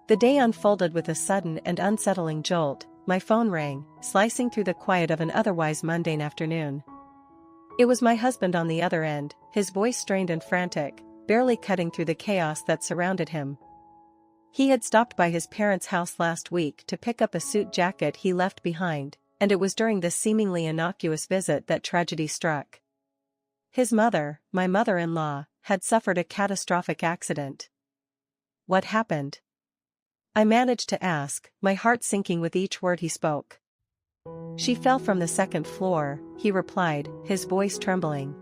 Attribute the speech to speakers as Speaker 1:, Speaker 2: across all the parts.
Speaker 1: The day unfolded with a sudden and unsettling jolt. My phone rang, slicing through the quiet of an otherwise mundane afternoon. It was my husband on the other end, his voice strained and frantic, barely cutting through the chaos that surrounded him. He had stopped by his parents' house last week to pick up a suit jacket he left behind, and it was during this seemingly innocuous visit that tragedy struck. His mother, my mother-in-law, had suffered a catastrophic accident. What happened? I managed to ask, my heart sinking with each word he spoke. She fell from the second floor, he replied, his voice trembling.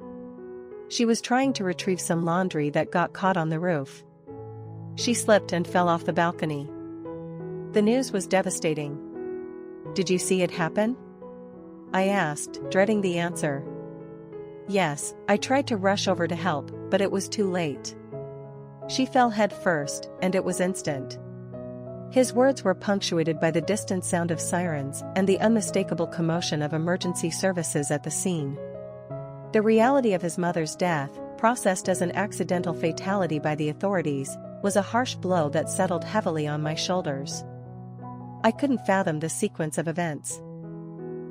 Speaker 1: She was trying to retrieve some laundry that got caught on the roof. She slipped and fell off the balcony. The news was devastating. Did you see it happen? I asked, dreading the answer. Yes, I tried to rush over to help, but it was too late. She fell head first, and it was instant. His words were punctuated by the distant sound of sirens and the unmistakable commotion of emergency services at the scene. The reality of his mother's death, processed as an accidental fatality by the authorities, was a harsh blow that settled heavily on my shoulders. I couldn't fathom the sequence of events.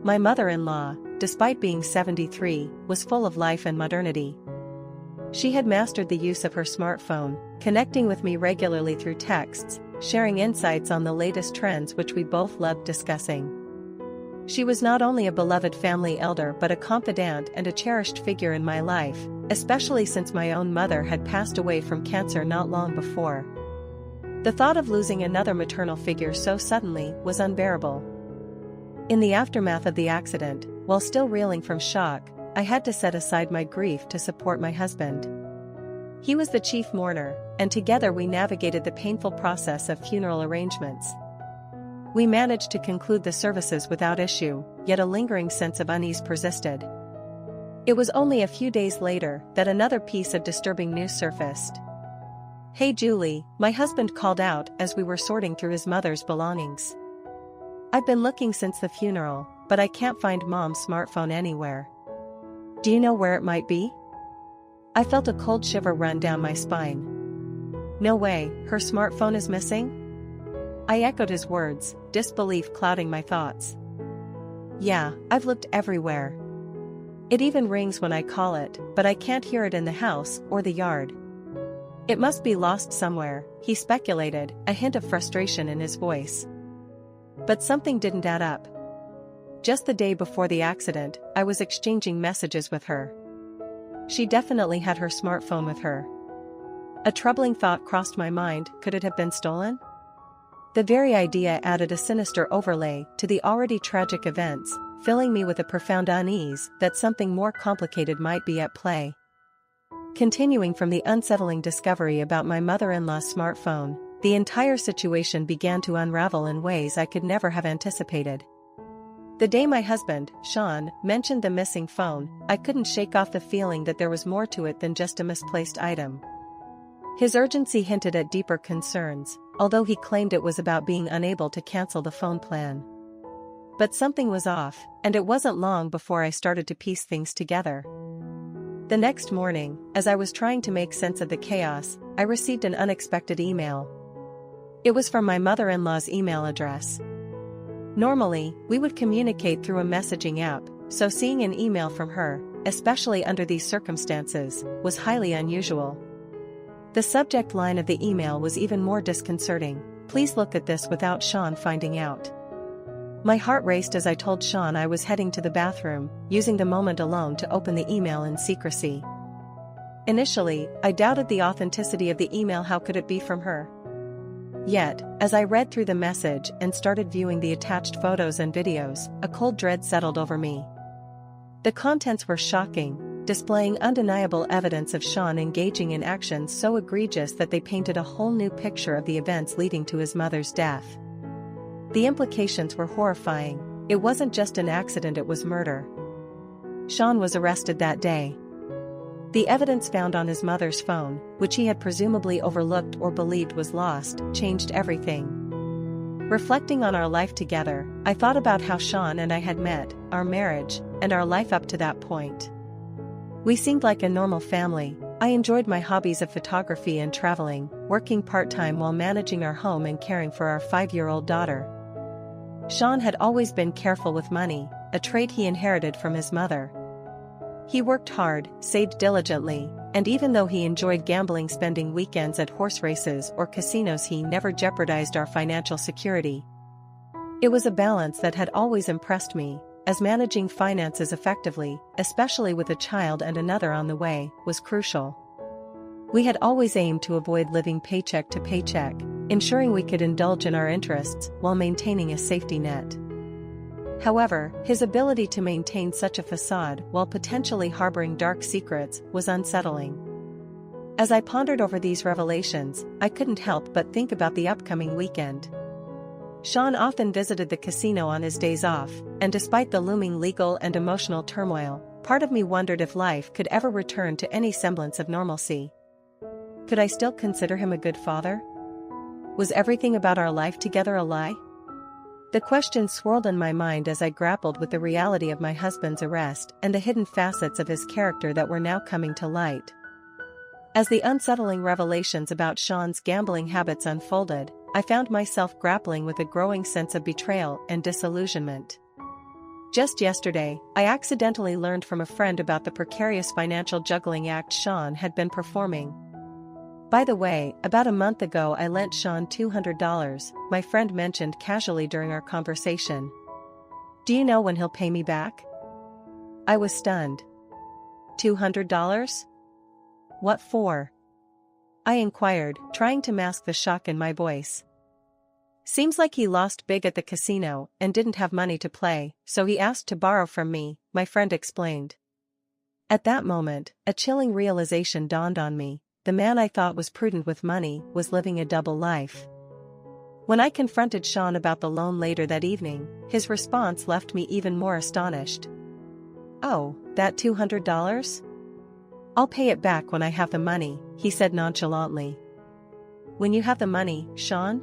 Speaker 1: My mother-in-law, despite being 73, was full of life and modernity. She had mastered the use of her smartphone, connecting with me regularly through texts, sharing insights on the latest trends which we both loved discussing. She was not only a beloved family elder but a confidant and a cherished figure in my life, especially since my own mother had passed away from cancer not long before. The thought of losing another maternal figure so suddenly was unbearable. In the aftermath of the accident, while still reeling from shock, I had to set aside my grief to support my husband. He was the chief mourner, and together we navigated the painful process of funeral arrangements. We managed to conclude the services without issue, yet a lingering sense of unease persisted. It was only a few days later that another piece of disturbing news surfaced. "Hey Julie," my husband called out as we were sorting through his mother's belongings. "I've been looking since the funeral, but I can't find Mom's smartphone anywhere. Do you know where it might be?" I felt a cold shiver run down my spine. "No way, her smartphone is missing?" I echoed his words, disbelief clouding my thoughts. "Yeah, I've looked everywhere. It even rings when I call it, but I can't hear it in the house or the yard. It must be lost somewhere," he speculated, a hint of frustration in his voice. But something didn't add up. Just the day before the accident, I was exchanging messages with her. She definitely had her smartphone with her. A troubling thought crossed my mind, could it have been stolen? The very idea added a sinister overlay to the already tragic events, filling me with a profound unease that something more complicated might be at play. Continuing from the unsettling discovery about my mother-in-law's smartphone, the entire situation began to unravel in ways I could never have anticipated. The day my husband, Sean, mentioned the missing phone, I couldn't shake off the feeling that there was more to it than just a misplaced item. His urgency hinted at deeper concerns, although he claimed it was about being unable to cancel the phone plan. But something was off, and it wasn't long before I started to piece things together. The next morning, as I was trying to make sense of the chaos, I received an unexpected email. It was from my mother-in-law's email address. Normally, we would communicate through a messaging app, so seeing an email from her, especially under these circumstances, was highly unusual. The subject line of the email was even more disconcerting: "Please look at this without Sean finding out." My heart raced as I told Sean I was heading to the bathroom, using the moment alone to open the email in secrecy. Initially, I doubted the authenticity of the email. How could it be from her? Yet, as I read through the message and started viewing the attached photos and videos, a cold dread settled over me. The contents were shocking, displaying undeniable evidence of Sean engaging in actions so egregious that they painted a whole new picture of the events leading to his mother's death. The implications were horrifying. It wasn't just an accident, it was murder. Sean was arrested that day. The evidence found on his mother's phone, which he had presumably overlooked or believed was lost, changed everything. Reflecting on our life together, I thought about how Sean and I had met, our marriage, and our life up to that point. We seemed like a normal family. I enjoyed my hobbies of photography and traveling, working part-time while managing our home and caring for our 5-year-old daughter. Sean had always been careful with money, a trait he inherited from his mother. He worked hard, saved diligently, and even though he enjoyed gambling, spending weekends at horse races or casinos, he never jeopardized our financial security. It was a balance that had always impressed me, as managing finances effectively, especially with a child and another on the way, was crucial. We had always aimed to avoid living paycheck to paycheck, ensuring we could indulge in our interests while maintaining a safety net. However, his ability to maintain such a facade while potentially harboring dark secrets was unsettling. As I pondered over these revelations, I couldn't help but think about the upcoming weekend. Sean often visited the casino on his days off, and despite the looming legal and emotional turmoil, part of me wondered if life could ever return to any semblance of normalcy. Could I still consider him a good father? Was everything about our life together a lie? The question swirled in my mind as I grappled with the reality of my husband's arrest and the hidden facets of his character that were now coming to light. As the unsettling revelations about Sean's gambling habits unfolded, I found myself grappling with a growing sense of betrayal and disillusionment. Just yesterday, I accidentally learned from a friend about the precarious financial juggling act Sean had been performing. By the way, about a month ago I lent Sean $200, my friend mentioned casually during our conversation. Do you know when he'll pay me back? I was stunned. $200? What for? I inquired, trying to mask the shock in my voice. Seems like he lost big at the casino and didn't have money to play, so he asked to borrow from me, my friend explained. At that moment, a chilling realization dawned on me. The man I thought was prudent with money was living a double life. When I confronted Sean about the loan later that evening, his response left me even more astonished. Oh, that $200? I'll pay it back when I have the money, he said nonchalantly. When you have the money, Sean?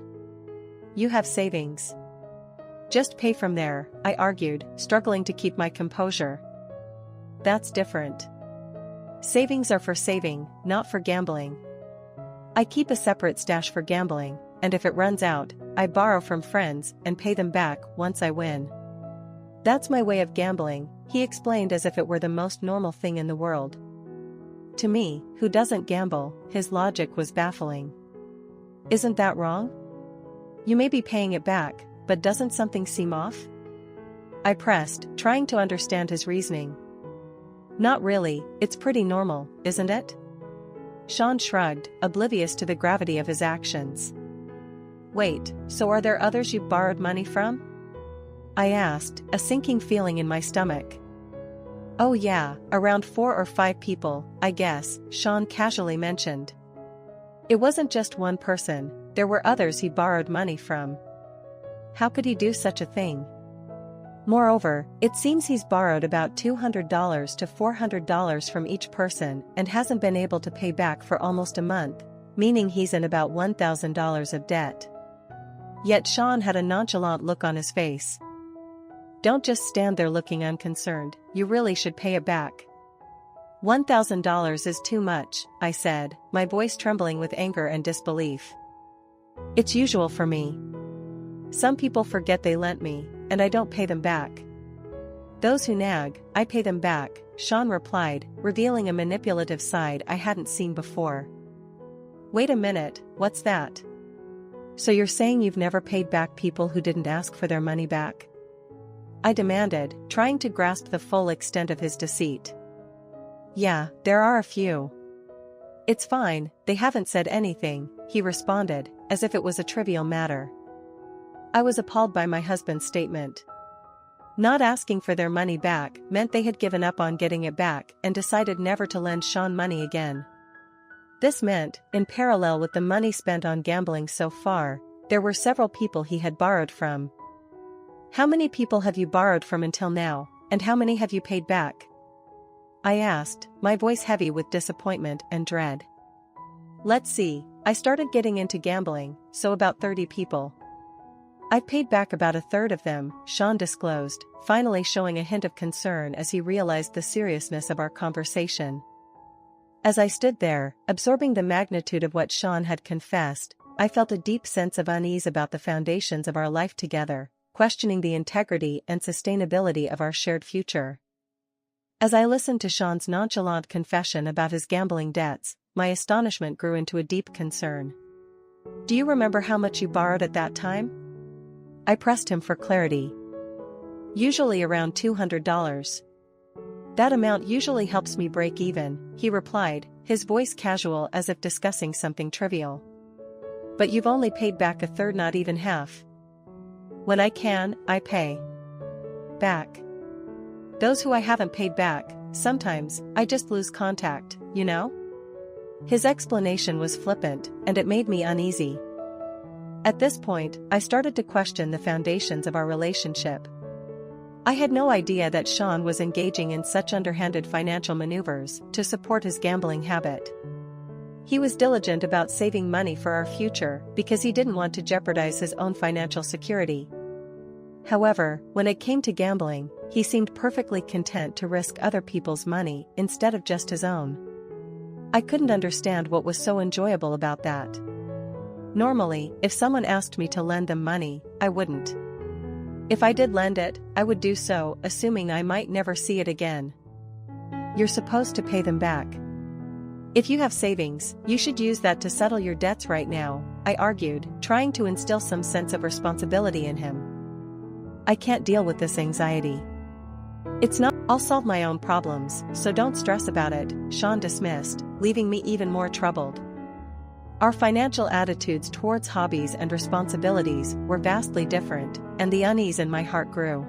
Speaker 1: You have savings. Just pay from there, I argued, struggling to keep my composure. That's different. Savings are for saving, not for gambling. I keep a separate stash for gambling, and if it runs out, I borrow from friends and pay them back once I win. That's my way of gambling, he explained as if it were the most normal thing in the world. To me, who doesn't gamble, his logic was baffling. Isn't that wrong? You may be paying it back, but doesn't something seem off? I pressed, trying to understand his reasoning. Not really, it's pretty normal, isn't it? Sean shrugged, oblivious to the gravity of his actions. Wait, so are there others you borrowed money from? I asked, a sinking feeling in my stomach. Oh yeah, around 4 or 5 people, I guess, Sean casually mentioned. It wasn't just one person, there were others he borrowed money from. How could he do such a thing? Moreover, it seems he's borrowed about $200 to $400 from each person and hasn't been able to pay back for almost a month, meaning he's in about $1,000 of debt. Yet Sean had a nonchalant look on his face. Don't just stand there looking unconcerned, you really should pay it back. $1,000 is too much, I said, my voice trembling with anger and disbelief. It's usual for me. Some people forget they lent me, and I don't pay them back. Those who nag, I pay them back, Sean replied, revealing a manipulative side I hadn't seen before. Wait a minute, what's that? So you're saying you've never paid back people who didn't ask for their money back? I demanded, trying to grasp the full extent of his deceit. Yeah, there are a few. It's fine, they haven't said anything, he responded, as if it was a trivial matter. I was appalled by my husband's statement. Not asking for their money back meant they had given up on getting it back and decided never to lend Sean money again. This meant, in parallel with the money spent on gambling so far, there were several people he had borrowed from. How many people have you borrowed from until now, and how many have you paid back? I asked, my voice heavy with disappointment and dread. Let's see, I started getting into gambling, so about 30 people. I've paid back about a third of them, Sean disclosed, finally showing a hint of concern as he realized the seriousness of our conversation. As I stood there, absorbing the magnitude of what Sean had confessed, I felt a deep sense of unease about the foundations of our life together, questioning the integrity and sustainability of our shared future. As I listened to Sean's nonchalant confession about his gambling debts, my astonishment grew into a deep concern. "Do you remember how much you borrowed at that time?" I pressed him for clarity. "Usually around $200. That amount usually helps me break even," he replied, his voice casual as if discussing something trivial. "But you've only paid back a third, not even half." "When I can, I pay back. Those who I haven't paid back, sometimes, I just lose contact, you know?" His explanation was flippant, and it made me uneasy. At this point, I started to question the foundations of our relationship. I had no idea that Sean was engaging in such underhanded financial maneuvers to support his gambling habit. He was diligent about saving money for our future because he didn't want to jeopardize his own financial security. However, when it came to gambling, he seemed perfectly content to risk other people's money instead of just his own. I couldn't understand what was so enjoyable about that. Normally, if someone asked me to lend them money, I wouldn't. If I did lend it, I would do so assuming I might never see it again. "You're supposed to pay them back. If you have savings, you should use that to settle your debts right now," I argued, trying to instill some sense of responsibility in him. "I can't deal with this anxiety. It's not, I'll solve my own problems, so don't stress about it," Sean dismissed, leaving me even more troubled. Our financial attitudes towards hobbies and responsibilities were vastly different, and the unease in my heart grew.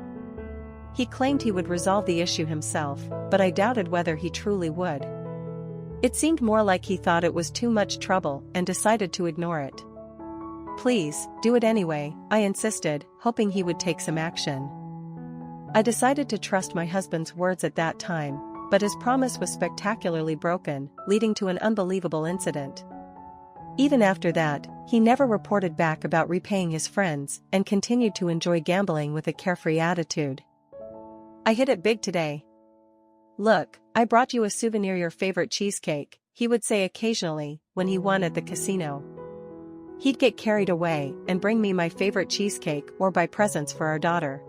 Speaker 1: He claimed he would resolve the issue himself, but I doubted whether he truly would. It seemed more like he thought it was too much trouble and decided to ignore it. "Please, do it anyway," I insisted, hoping he would take some action. I decided to trust my husband's words at that time, but his promise was spectacularly broken, leading to an unbelievable incident. Even after that, he never reported back about repaying his friends and continued to enjoy gambling with a carefree attitude. "I hit it big today. Look, I brought you a souvenir, your favorite cheesecake," he would say occasionally when he won at the casino. He'd get carried away and bring me my favorite cheesecake or buy presents for our daughter.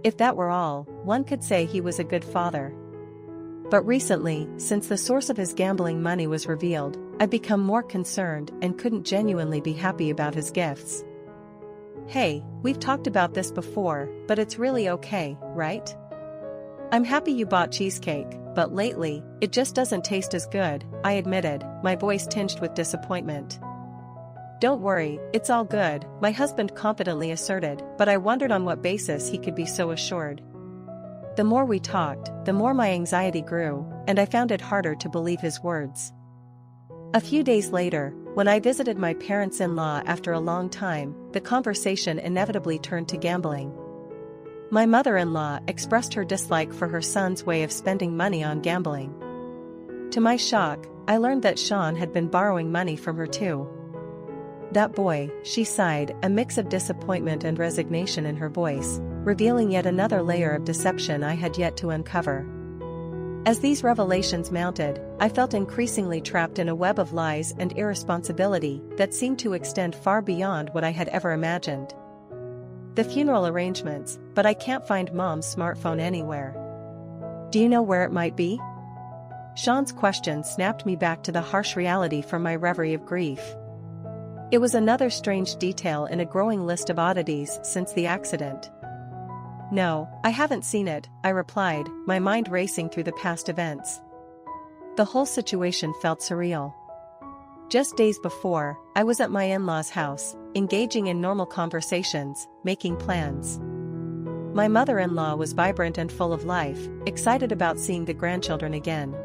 Speaker 1: If that were all, one could say he was a good father. But recently, since the source of his gambling money was revealed, I've become more concerned and couldn't genuinely be happy about his gifts. "Hey, we've talked about this before, but it's really okay, right? I'm happy you bought cheesecake, but lately, it just doesn't taste as good," I admitted, my voice tinged with disappointment. "Don't worry, it's all good," my husband confidently asserted, but I wondered on what basis he could be so assured. The more we talked, the more my anxiety grew, and I found it harder to believe his words. A few days later, when I visited my parents-in-law after a long time, the conversation inevitably turned to gambling. My mother-in-law expressed her dislike for her son's way of spending money on gambling. To my shock, I learned that Sean had been borrowing money from her too. "That boy," she sighed, a mix of disappointment and resignation in her voice, revealing yet another layer of deception I had yet to uncover. As these revelations mounted, I felt increasingly trapped in a web of lies and irresponsibility that seemed to extend far beyond what I had ever imagined. "The funeral arrangements, but I can't find Mom's smartphone anywhere. Do you know where it might be?" Sean's question snapped me back to the harsh reality from my reverie of grief. It was another strange detail in a growing list of oddities since the accident. "No, I haven't seen it," I replied, my mind racing through the past events. The whole situation felt surreal. Just days before, I was at my in-laws' house, engaging in normal conversations, making plans. My mother-in-law was vibrant and full of life, excited about seeing the grandchildren again.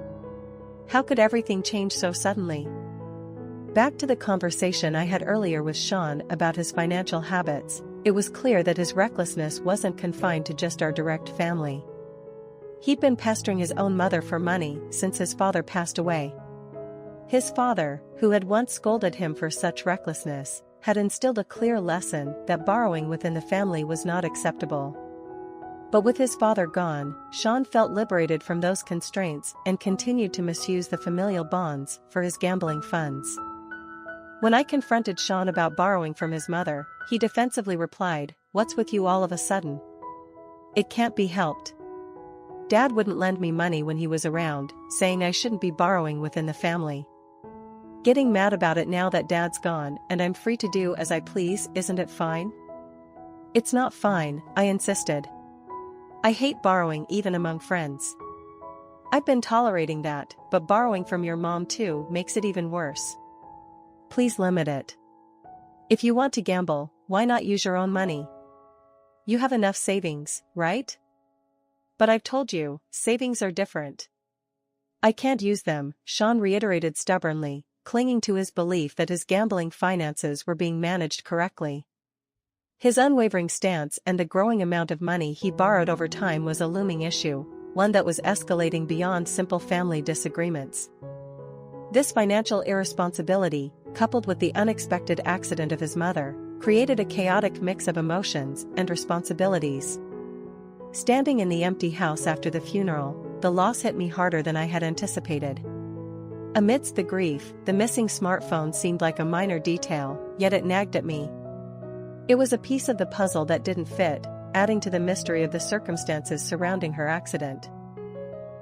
Speaker 1: How could everything change so suddenly? Back to the conversation I had earlier with Sean about his financial habits, it was clear that his recklessness wasn't confined to just our direct family. He'd been pestering his own mother for money since his father passed away. His father, who had once scolded him for such recklessness, had instilled a clear lesson that borrowing within the family was not acceptable. But with his father gone, Sean felt liberated from those constraints and continued to misuse the familial bonds for his gambling funds. When I confronted Sean about borrowing from his mother, he defensively replied, "What's with you all of a sudden? It can't be helped. Dad wouldn't lend me money when he was around, saying I shouldn't be borrowing within the family. Getting mad about it now that Dad's gone and I'm free to do as I please, isn't it fine?" "It's not fine," I insisted. "I hate borrowing even among friends. I've been tolerating that, but borrowing from your mom too makes it even worse. Please limit it. If you want to gamble, why not use your own money? You have enough savings, right?" "But I've told you, savings are different." "I can't use them," Sean reiterated stubbornly, clinging to his belief that his gambling finances were being managed correctly. His unwavering stance and the growing amount of money he borrowed over time was a looming issue, one that was escalating beyond simple family disagreements. This financial irresponsibility, coupled with the unexpected accident of his mother, created a chaotic mix of emotions and responsibilities. Standing in the empty house after the funeral, the loss hit me harder than I had anticipated. Amidst the grief, the missing smartphone seemed like a minor detail, yet it nagged at me. It was a piece of the puzzle that didn't fit, adding to the mystery of the circumstances surrounding her accident.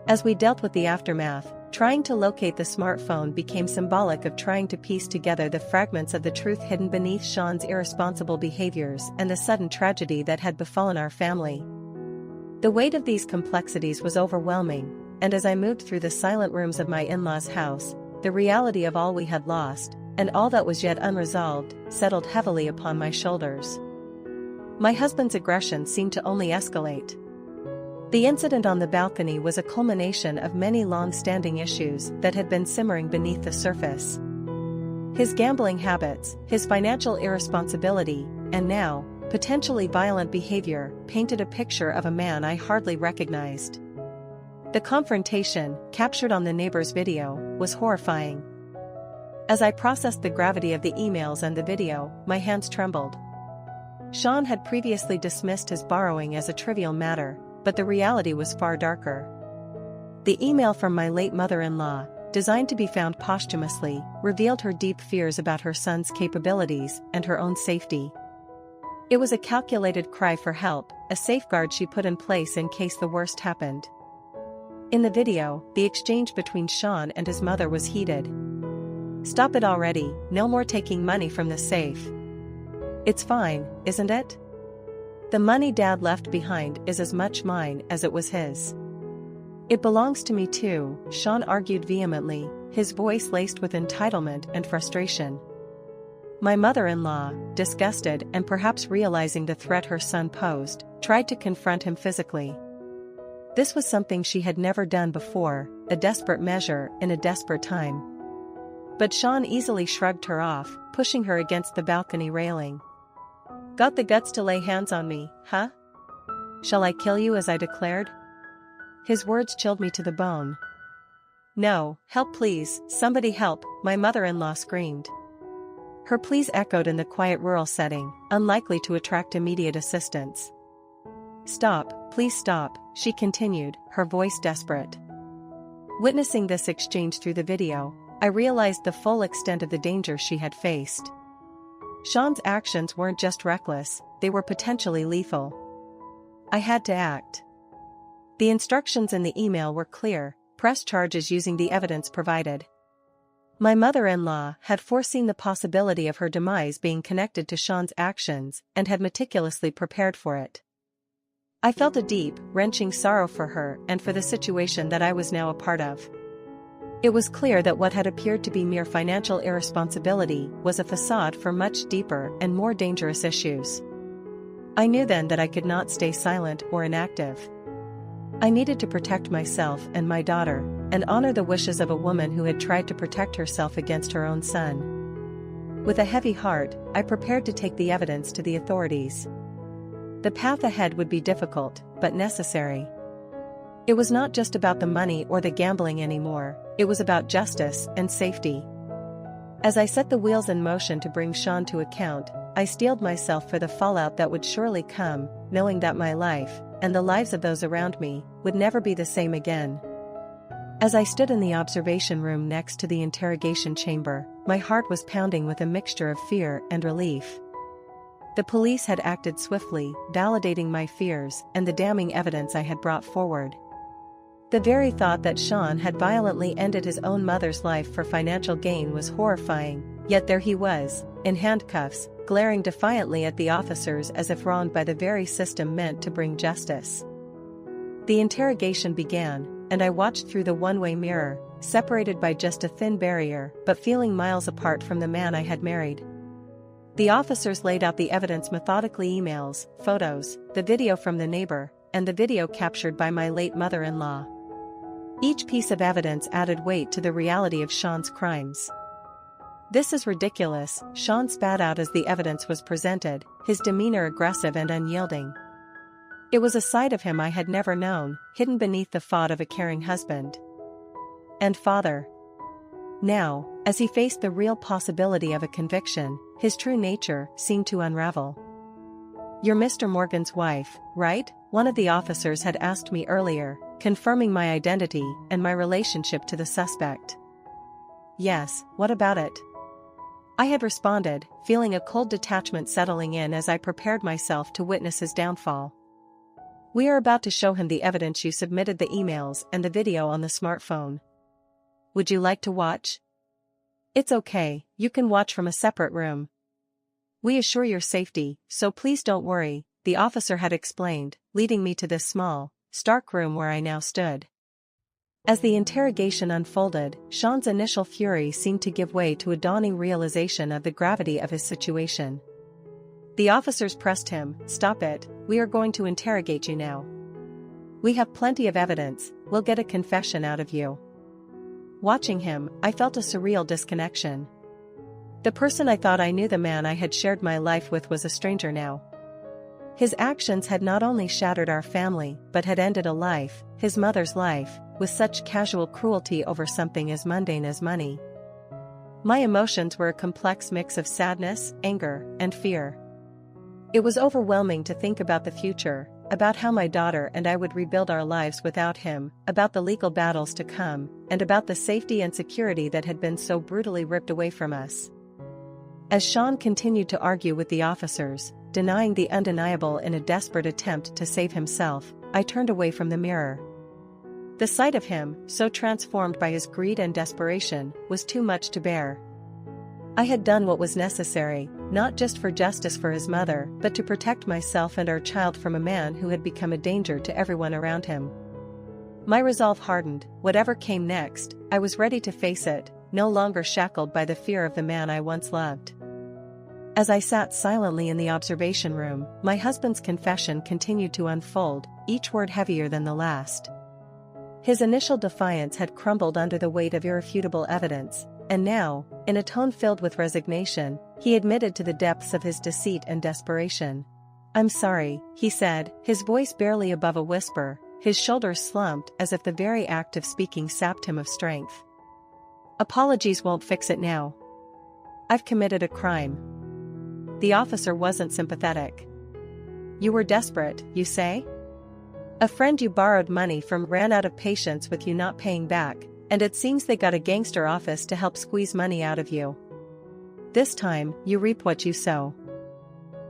Speaker 1: As we dealt with the aftermath, trying to locate the smartphone became symbolic of trying to piece together the fragments of the truth hidden beneath Sean's irresponsible behaviors and the sudden tragedy that had befallen our family. The weight of these complexities was overwhelming, and as I moved through the silent rooms of my in-laws' house, the reality of all we had lost, and all that was yet unresolved, settled heavily upon my shoulders. My husband's aggression seemed to only escalate. The incident on the balcony was a culmination of many long-standing issues that had been simmering beneath the surface. His gambling habits, his financial irresponsibility, and now, potentially violent behavior, painted a picture of a man I hardly recognized. The confrontation, captured on the neighbor's video, was horrifying. As I processed the gravity of the emails and the video, my hands trembled. Sean had previously dismissed his borrowing as a trivial matter, but the reality was far darker. The email from my late mother-in-law, designed to be found posthumously, revealed her deep fears about her son's capabilities and her own safety. It was a calculated cry for help, a safeguard she put in place in case the worst happened. In the video, the exchange between Sean and his mother was heated. "Stop it already, no more taking money from the safe. It's fine, isn't it? The money Dad left behind is as much mine as it was his. It belongs to me too," Sean argued vehemently, his voice laced with entitlement and frustration. My mother-in-law, disgusted and perhaps realizing the threat her son posed, tried to confront him physically. This was something she had never done before, a desperate measure in a desperate time. But Sean easily shrugged her off, pushing her against the balcony railing. "Got the guts to lay hands on me, huh? Shall I kill you as I declared?" His words chilled me to the bone. "No, help please, somebody help," my mother-in-law screamed. Her pleas echoed in the quiet rural setting, unlikely to attract immediate assistance. "Stop, please stop," she continued, her voice desperate. Witnessing this exchange through the video, I realized the full extent of the danger she had faced. Sean's actions weren't just reckless, they were potentially lethal. I had to act. The instructions in the email were clear: press charges using the evidence provided. My mother-in-law had foreseen the possibility of her demise being connected to Sean's actions and had meticulously prepared for it. I felt a deep, wrenching sorrow for her and for the situation that I was now a part of. It was clear that what had appeared to be mere financial irresponsibility was a facade for much deeper and more dangerous issues. I knew then that I could not stay silent or inactive. I needed to protect myself and my daughter, and honor the wishes of a woman who had tried to protect herself against her own son. With a heavy heart, I prepared to take the evidence to the authorities. The path ahead would be difficult, but necessary. It was not just about the money or the gambling anymore, it was about justice and safety. As I set the wheels in motion to bring Sean to account, I steeled myself for the fallout that would surely come, knowing that my life, and the lives of those around me, would never be the same again. As I stood in the observation room next to the interrogation chamber, my heart was pounding with a mixture of fear and relief. The police had acted swiftly, validating my fears and the damning evidence I had brought forward. The very thought that Sean had violently ended his own mother's life for financial gain was horrifying, yet there he was, in handcuffs, glaring defiantly at the officers as if wronged by the very system meant to bring justice. The interrogation began, and I watched through the one-way mirror, separated by just a thin barrier, but feeling miles apart from the man I had married. The officers laid out the evidence methodically: emails, photos, the video from the neighbor, and the video captured by my late mother-in-law. Each piece of evidence added weight to the reality of Sean's crimes. "This is ridiculous," Sean spat out as the evidence was presented, his demeanor aggressive and unyielding. It was a side of him I had never known, hidden beneath the facade of a caring husband and father. Now, as he faced the real possibility of a conviction, his true nature seemed to unravel. "You're Mr. Morgan's wife, right?" one of the officers had asked me earlier, confirming my identity and my relationship to the suspect. "Yes, what about it?" I had responded, feeling a cold detachment settling in as I prepared myself to witness his downfall. "We are about to show him the evidence. You submitted the emails and the video on the smartphone. Would you like to watch?" "It's okay, you can watch from a separate room. We assure your safety, so please don't worry," the officer had explained, leading me to this small, stark room where I now stood. As the interrogation unfolded, Sean's initial fury seemed to give way to a dawning realization of the gravity of his situation. The officers pressed him, "Stop it, we are going to interrogate you now. We have plenty of evidence, we'll get a confession out of you." Watching him, I felt a surreal disconnection. The person I thought I knew, the man I had shared my life with, was a stranger now. His actions had not only shattered our family but had ended a life, his mother's life, with such casual cruelty over something as mundane as money. My emotions were a complex mix of sadness, anger, and fear. It was overwhelming to think about the future, about how my daughter and I would rebuild our lives without him, about the legal battles to come, and about the safety and security that had been so brutally ripped away from us. As Sean continued to argue with the officers, denying the undeniable in a desperate attempt to save himself, I turned away from the mirror. The sight of him, so transformed by his greed and desperation, was too much to bear. I had done what was necessary, not just for justice for his mother, but to protect myself and our child from a man who had become a danger to everyone around him. My resolve hardened. Whatever came next, I was ready to face it, no longer shackled by the fear of the man I once loved. As I sat silently in the observation room, my husband's confession continued to unfold, each word heavier than the last. His initial defiance had crumbled under the weight of irrefutable evidence, and now, in a tone filled with resignation, he admitted to the depths of his deceit and desperation. "I'm sorry," he said, his voice barely above a whisper, his shoulders slumped as if the very act of speaking sapped him of strength. "Apologies won't fix it now. I've committed a crime." The officer wasn't sympathetic. "You were desperate, you say? A friend you borrowed money from ran out of patience with you not paying back, and it seems they got a gangster office to help squeeze money out of you. This time, you reap what you sow."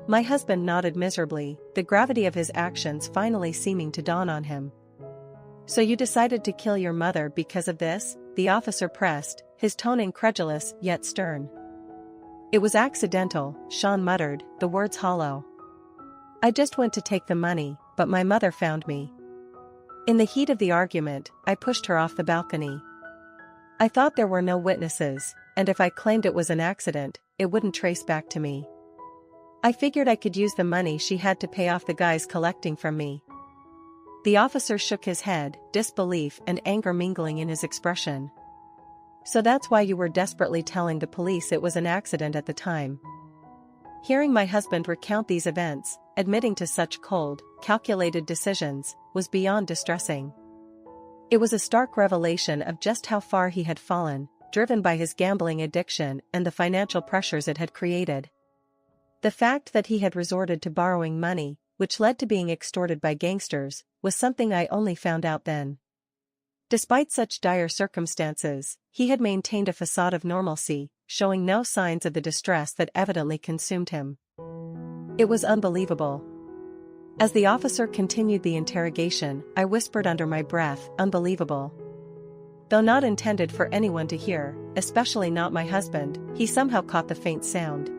Speaker 1: My husband nodded miserably, the gravity of his actions finally seeming to dawn on him. "So you decided to kill your mother because of this?" the officer pressed, his tone incredulous yet stern. "It was accidental," Sean muttered, the words hollow. "I just went to take the money, but my mother found me." In the heat of the argument, I pushed her off the balcony. I thought there were no witnesses, and if I claimed it was an accident, it wouldn't trace back to me. I figured I could use the money she had to pay off the guys collecting from me. The officer shook his head, disbelief and anger mingling in his expression. "So that's why you were desperately telling the police it was an accident at the time?" Hearing my husband recount these events, admitting to such cold, calculated decisions, was beyond distressing. It was a stark revelation of just how far he had fallen, driven by his gambling addiction and the financial pressures it had created. The fact that he had resorted to borrowing money, which led to being extorted by gangsters, was something I only found out then. Despite such dire circumstances, he had maintained a facade of normalcy, showing no signs of the distress that evidently consumed him. It was unbelievable. As the officer continued the interrogation, I whispered under my breath, "Unbelievable." Though not intended for anyone to hear, especially not my husband, he somehow caught the faint sound.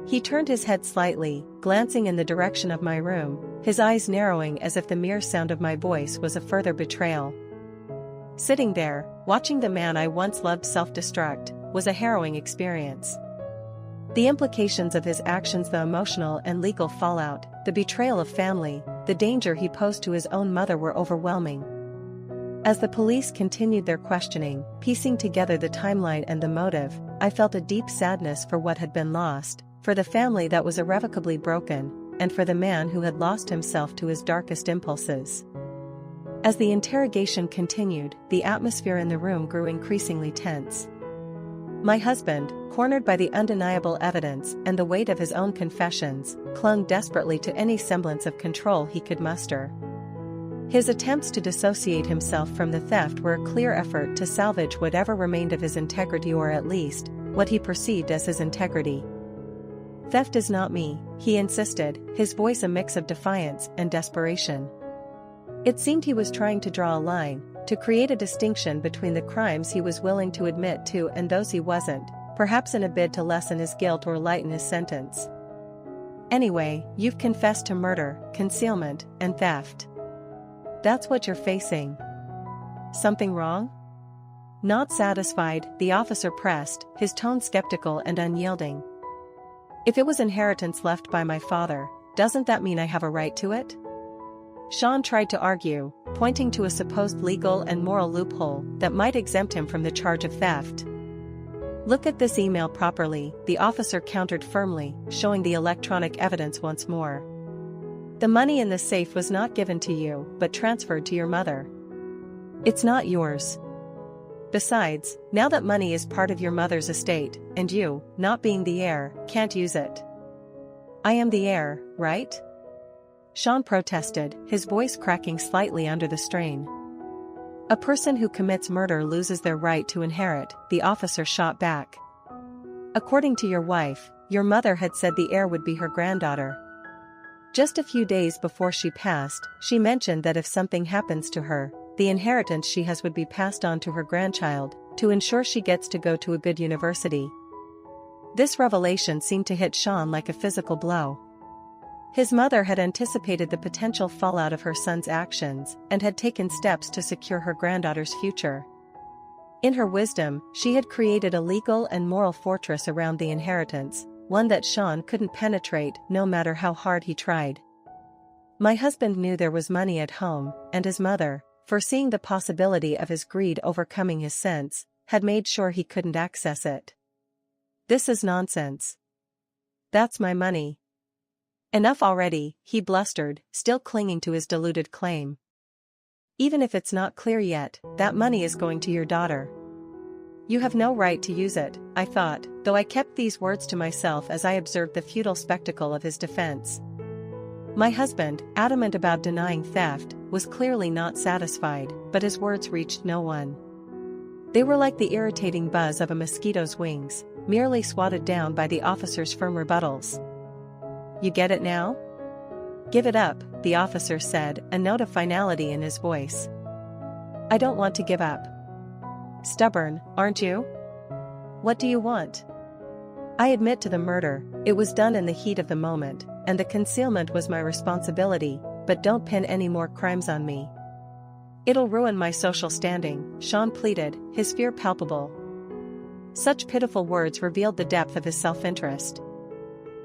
Speaker 1: He turned his head slightly, glancing in the direction of my room, his eyes narrowing as if the mere sound of my voice was a further betrayal. Sitting there, watching the man I once loved self-destruct, was a harrowing experience. The implications of his actions, the emotional and legal fallout, the betrayal of family, the danger he posed to his own mother were overwhelming. As the police continued their questioning, piecing together the timeline and the motive, I felt a deep sadness for what had been lost, for the family that was irrevocably broken, and for the man who had lost himself to his darkest impulses. As the interrogation continued, the atmosphere in the room grew increasingly tense. My husband, cornered by the undeniable evidence and the weight of his own confessions, clung desperately to any semblance of control he could muster. His attempts to dissociate himself from the theft were a clear effort to salvage whatever remained of his integrity, or at least, what he perceived as his integrity. "Theft is not me," he insisted, his voice a mix of defiance and desperation. It seemed he was trying to draw a line, to create a distinction between the crimes he was willing to admit to and those he wasn't, perhaps in a bid to lessen his guilt or lighten his sentence. "Anyway, you've confessed to murder, concealment, and theft. That's what you're facing. Something wrong?" Not satisfied, the officer pressed, his tone skeptical and unyielding. "If it was inheritance left by my father, doesn't that mean I have a right to it?" Sean tried to argue, pointing to a supposed legal and moral loophole that might exempt him from the charge of theft. "Look at this email properly," the officer countered firmly, showing the electronic evidence once more. "The money in the safe was not given to you, but transferred to your mother. It's not yours. Besides, now that money is part of your mother's estate, and you, not being the heir, can't use it." "I am the heir, right?" Sean protested, his voice cracking slightly under the strain. "A person who commits murder loses their right to inherit," the officer shot back. "According to your wife, your mother had said the heir would be her granddaughter. Just a few days before she passed, she mentioned that if something happens to her, the inheritance she has would be passed on to her grandchild, to ensure she gets to go to a good university." This revelation seemed to hit Sean like a physical blow. His mother had anticipated the potential fallout of her son's actions, and had taken steps to secure her granddaughter's future. In her wisdom, she had created a legal and moral fortress around the inheritance, one that Sean couldn't penetrate no matter how hard he tried. My husband knew there was money at home, and his mother, foreseeing the possibility of his greed overcoming his sense, had made sure he couldn't access it. "This is nonsense. That's my money." "Enough already," he blustered, still clinging to his deluded claim. "Even if it's not clear yet, that money is going to your daughter. You have no right to use it," I thought, though I kept these words to myself as I observed the futile spectacle of his defense. My husband, adamant about denying theft, was clearly not satisfied, but his words reached no one. They were like the irritating buzz of a mosquito's wings, merely swatted down by the officer's firm rebuttals. "You get it now? Give it up," the officer said, a note of finality in his voice. "I don't want to give up." "Stubborn, aren't you? What do you want?" "I admit to the murder, it was done in the heat of the moment, and the concealment was my responsibility, but don't pin any more crimes on me. It'll ruin my social standing," Sean pleaded, his fear palpable. Such pitiful words revealed the depth of his self-interest.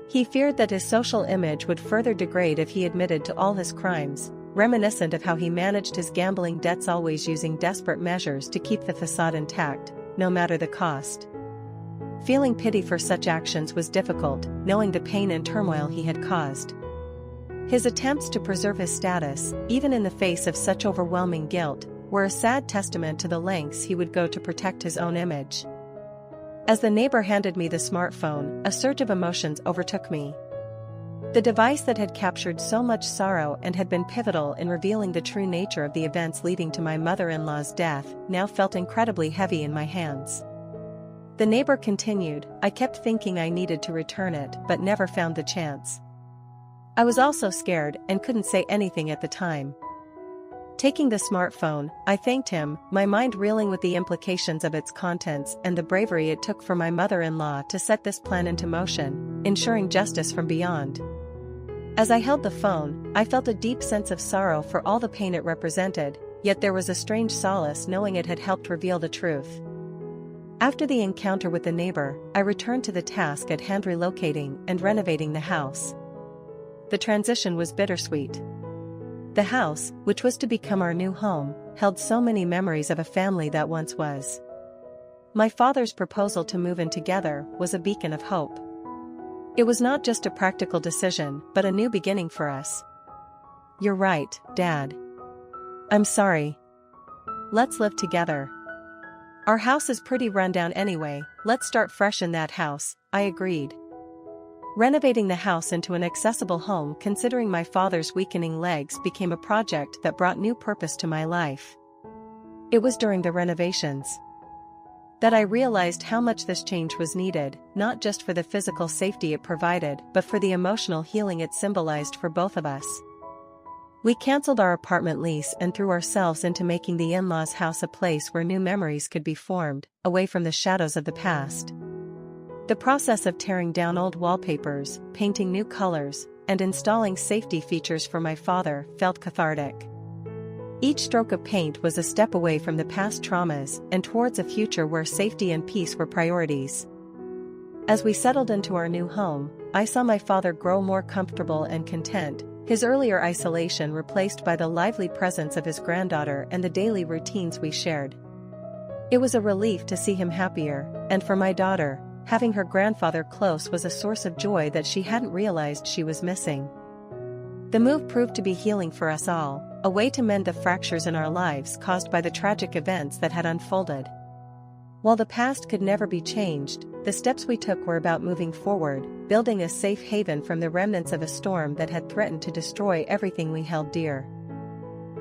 Speaker 1: He feared that his social image would further degrade if he admitted to all his crimes, reminiscent of how he managed his gambling debts, always using desperate measures to keep the facade intact, no matter the cost. Feeling pity for such actions was difficult, knowing the pain and turmoil he had caused. His attempts to preserve his status, even in the face of such overwhelming guilt, were a sad testament to the lengths he would go to protect his own image. As the neighbor handed me the smartphone, a surge of emotions overtook me. The device that had captured so much sorrow and had been pivotal in revealing the true nature of the events leading to my mother-in-law's death now felt incredibly heavy in my hands. The neighbor continued, I kept thinking I needed to return it but never found the chance. I was also scared and couldn't say anything at the time. Taking the smartphone, I thanked him, my mind reeling with the implications of its contents and the bravery it took for my mother-in-law to set this plan into motion, ensuring justice from beyond. As I held the phone, I felt a deep sense of sorrow for all the pain it represented, yet there was a strange solace knowing it had helped reveal the truth. After the encounter with the neighbor, I returned to the task at hand relocating and renovating the house. The transition was bittersweet. The house, which was to become our new home, held so many memories of a family that once was. My father's proposal to move in together was a beacon of hope. It was not just a practical decision, but a new beginning for us. You're right, Dad. I'm sorry. Let's live together. Our house is pretty rundown anyway, let's start fresh in that house, I agreed. Renovating the house into an accessible home considering my father's weakening legs became a project that brought new purpose to my life. It was during the renovations that I realized how much this change was needed, not just for the physical safety it provided but for the emotional healing it symbolized for both of us. We canceled our apartment lease and threw ourselves into making the in-laws' house a place where new memories could be formed, away from the shadows of the past. The process of tearing down old wallpapers, painting new colors, and installing safety features for my father felt cathartic. Each stroke of paint was a step away from the past traumas and towards a future where safety and peace were priorities. As we settled into our new home, I saw my father grow more comfortable and content, his earlier isolation replaced by the lively presence of his granddaughter and the daily routines we shared. It was a relief to see him happier, and for my daughter, having her grandfather close was a source of joy that she hadn't realized she was missing. The move proved to be healing for us all, a way to mend the fractures in our lives caused by the tragic events that had unfolded. While the past could never be changed, the steps we took were about moving forward, building a safe haven from the remnants of a storm that had threatened to destroy everything we held dear.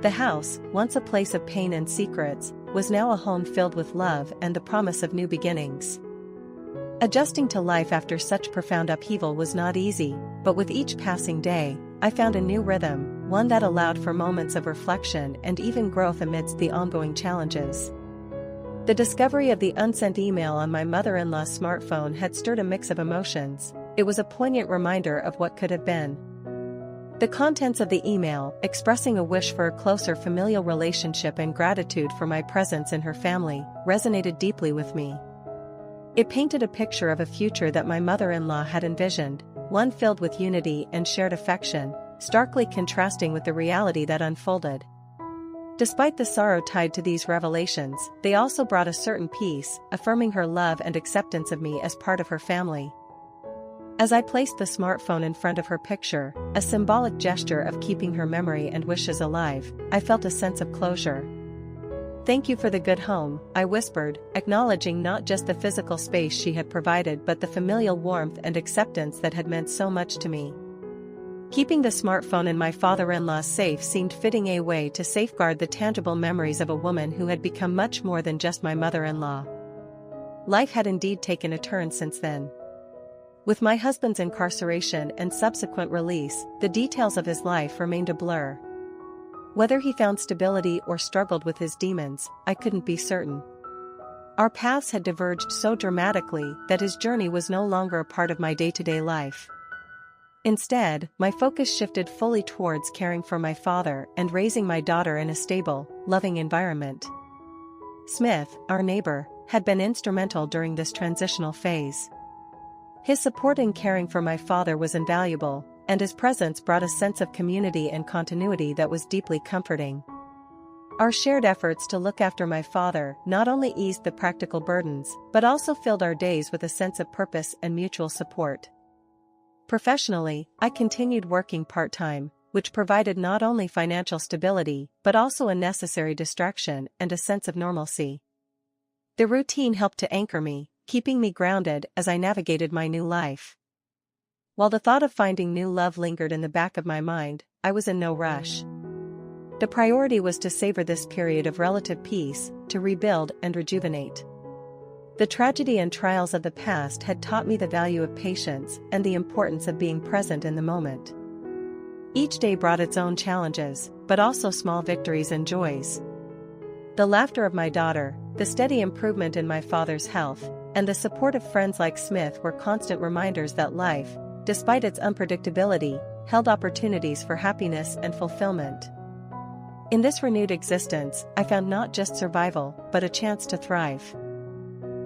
Speaker 1: The house, once a place of pain and secrets, was now a home filled with love and the promise of new beginnings. Adjusting to life after such profound upheaval was not easy, but with each passing day, I found a new rhythm, one that allowed for moments of reflection and even growth amidst the ongoing challenges. The discovery of the unsent email on my mother-in-law's smartphone had stirred a mix of emotions. It was a poignant reminder of what could have been. The contents of the email, expressing a wish for a closer familial relationship and gratitude for my presence in her family, resonated deeply with me. It painted a picture of a future that my mother-in-law had envisioned, one filled with unity and shared affection, starkly contrasting with the reality that unfolded. Despite the sorrow tied to these revelations, they also brought a certain peace, affirming her love and acceptance of me as part of her family. As I placed the smartphone in front of her picture, a symbolic gesture of keeping her memory and wishes alive, I felt a sense of closure. "Thank you for the good home," I whispered, acknowledging not just the physical space she had provided but the familial warmth and acceptance that had meant so much to me. Keeping the smartphone in my father-in-law's safe seemed fitting a way to safeguard the tangible memories of a woman who had become much more than just my mother-in-law. Life had indeed taken a turn since then. With my husband's incarceration and subsequent release, the details of his life remained a blur. Whether he found stability or struggled with his demons, I couldn't be certain. Our paths had diverged so dramatically that his journey was no longer a part of my day-to-day life. Instead, my focus shifted fully towards caring for my father and raising my daughter in a stable, loving environment. Smith, our neighbor, had been instrumental during this transitional phase. His support in caring for my father was invaluable, and his presence brought a sense of community and continuity that was deeply comforting. Our shared efforts to look after my father not only eased the practical burdens, but also filled our days with a sense of purpose and mutual support. Professionally, I continued working part-time, which provided not only financial stability but also a necessary distraction and a sense of normalcy. The routine helped to anchor me, keeping me grounded as I navigated my new life. While the thought of finding new love lingered in the back of my mind, I was in no rush. The priority was to savor this period of relative peace, to rebuild and rejuvenate. The tragedy and trials of the past had taught me the value of patience and the importance of being present in the moment. Each day brought its own challenges, but also small victories and joys. The laughter of my daughter, the steady improvement in my father's health, and the support of friends like Smith were constant reminders that life, despite its unpredictability, held opportunities for happiness and fulfillment. In this renewed existence, I found not just survival, but a chance to thrive.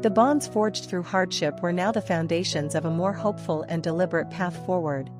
Speaker 1: The bonds forged through hardship were now the foundations of a more hopeful and deliberate path forward,